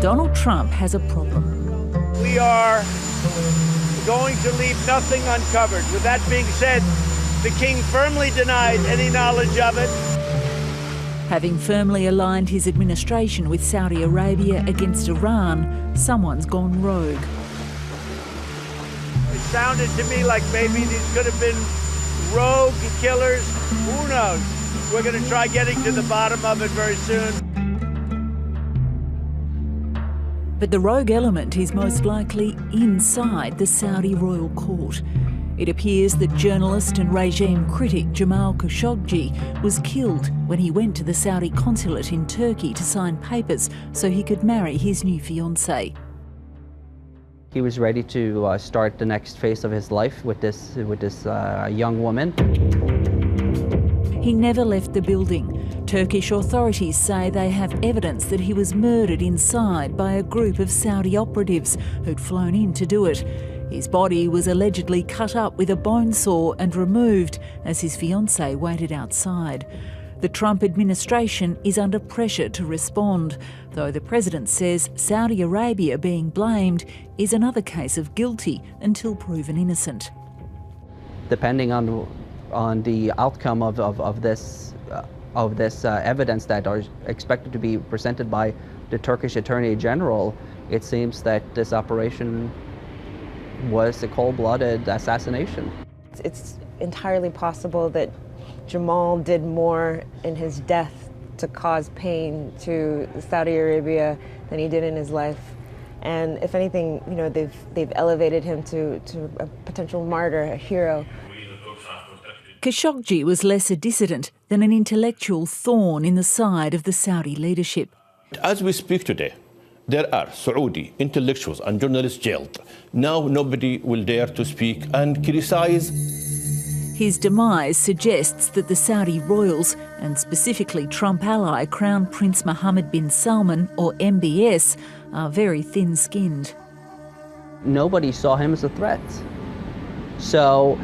Donald Trump has a problem. We are going to leave nothing uncovered. With that being said, the king firmly denied any knowledge of it. Having firmly aligned his administration with Saudi Arabia against Iran, someone's gone rogue. It sounded to me like maybe these could have been rogue killers. Who knows? We're going to try getting to the bottom of it very soon. But the rogue element is most likely inside the Saudi royal court. It appears that journalist and regime critic Jamal Khashoggi was killed when he went to the Saudi consulate in Turkey to sign papers so he could marry his new fiancée. He was ready to start the next phase of his life with this young woman. He never left the building. Turkish authorities say they have evidence that he was murdered inside by a group of Saudi operatives who'd flown in to do it. His body was allegedly cut up with a bone saw and removed as his fiancée waited outside. The Trump administration is under pressure to respond, though the president says Saudi Arabia being blamed is another case of guilty until proven innocent. Depending on the outcome of this evidence that are expected to be presented by the Turkish Attorney General, it seems that this operation was a cold-blooded assassination. It's entirely possible that Jamal did more in his death to cause pain to Saudi Arabia than he did in his life. And if anything, you know, they've elevated him to a potential martyr, a hero. Khashoggi was less a dissident than an intellectual thorn in the side of the Saudi leadership. As we speak today, there are Saudi intellectuals and journalists jailed. Now nobody will dare to speak and criticize. His demise suggests that the Saudi royals, and specifically Trump ally Crown Prince Mohammed bin Salman, or MBS, are very thin-skinned. Nobody saw him as a threat. So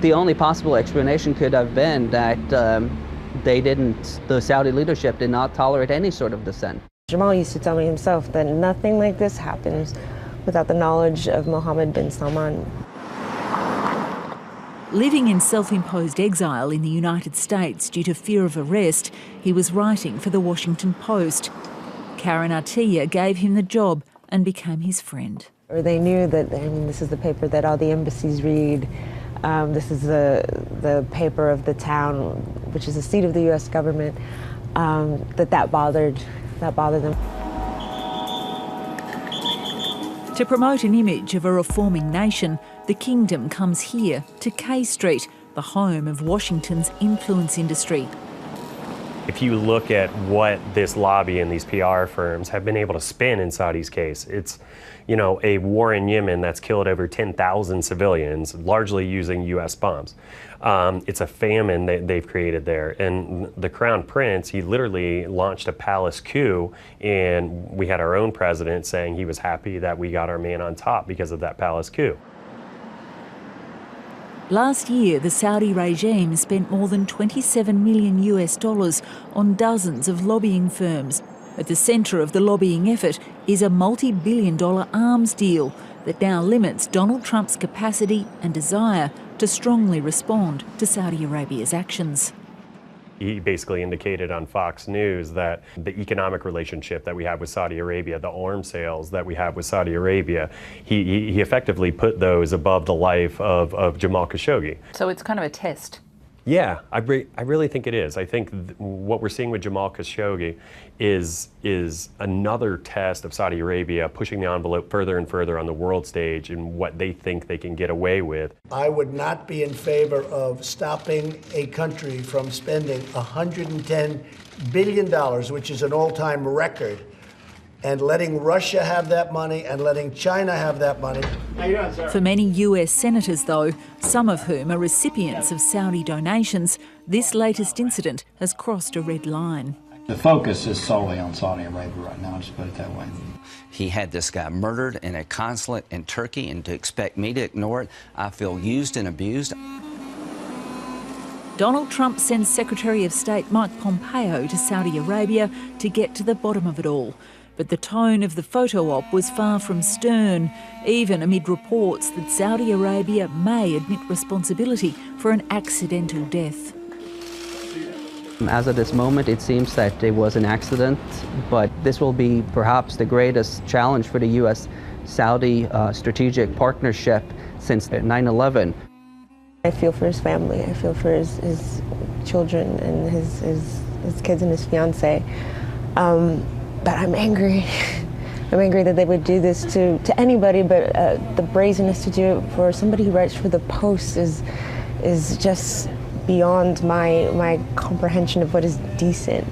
the only possible explanation could have been that the Saudi leadership did not tolerate any sort of dissent. Jamal used to tell me himself that nothing like this happens without the knowledge of Mohammed bin Salman. Living in self-imposed exile in the United States due to fear of arrest, he was writing for the Washington Post. Karen Atiyah gave him the job and became his friend. Or they knew that, I mean, this is the paper that all the embassies read. This is the paper of the town, which is the seat of the U.S. government, that bothered them. To promote an image of a reforming nation, the kingdom comes here to K Street, the home of Washington's influence industry. If you look at what this lobby and these PR firms have been able to spin in Saudi's case, it's, you know, a war in Yemen that's killed over 10,000 civilians, largely using U.S. bombs. It's a famine that they've created there. And the Crown Prince, he literally launched a palace coup, and we had our own president saying he was happy that we got our man on top because of that palace coup. Last year, the Saudi regime spent more than $27 million on dozens of lobbying firms. At the centre of the lobbying effort is a multi-billion-dollar arms deal that now limits Donald Trump's capacity and desire to strongly respond to Saudi Arabia's actions. He basically indicated on Fox News that the economic relationship that we have with Saudi Arabia, the arms sales that we have with Saudi Arabia, he effectively put those above the life of Jamal Khashoggi. So it's kind of a test. Yeah, I really think it is. I think what we're seeing with Jamal Khashoggi is another test of Saudi Arabia pushing the envelope further and further on the world stage and what they think they can get away with. I would not be in favor of stopping a country from spending $110 billion, which is an all-time record, and letting Russia have that money and letting China have that money. For many US senators, though, some of whom are recipients of Saudi donations, this latest incident has crossed a red line. The focus is solely on Saudi Arabia right now, just put it that way. He had this guy murdered in a consulate in Turkey, and to expect me to ignore it, I feel used and abused. Donald Trump sends Secretary of State Mike Pompeo to Saudi Arabia to get to the bottom of it all. But the tone of the photo op was far from stern, even amid reports that Saudi Arabia may admit responsibility for an accidental death. As of this moment, it seems that it was an accident, but this will be perhaps the greatest challenge for the US-Saudi strategic partnership since 9/11. I feel for his family. I feel for his children and his kids and his fiance. But I'm angry. I'm angry that they would do this to anybody, but the brazenness to do it for somebody who writes for the Post is just beyond my comprehension of what is decent.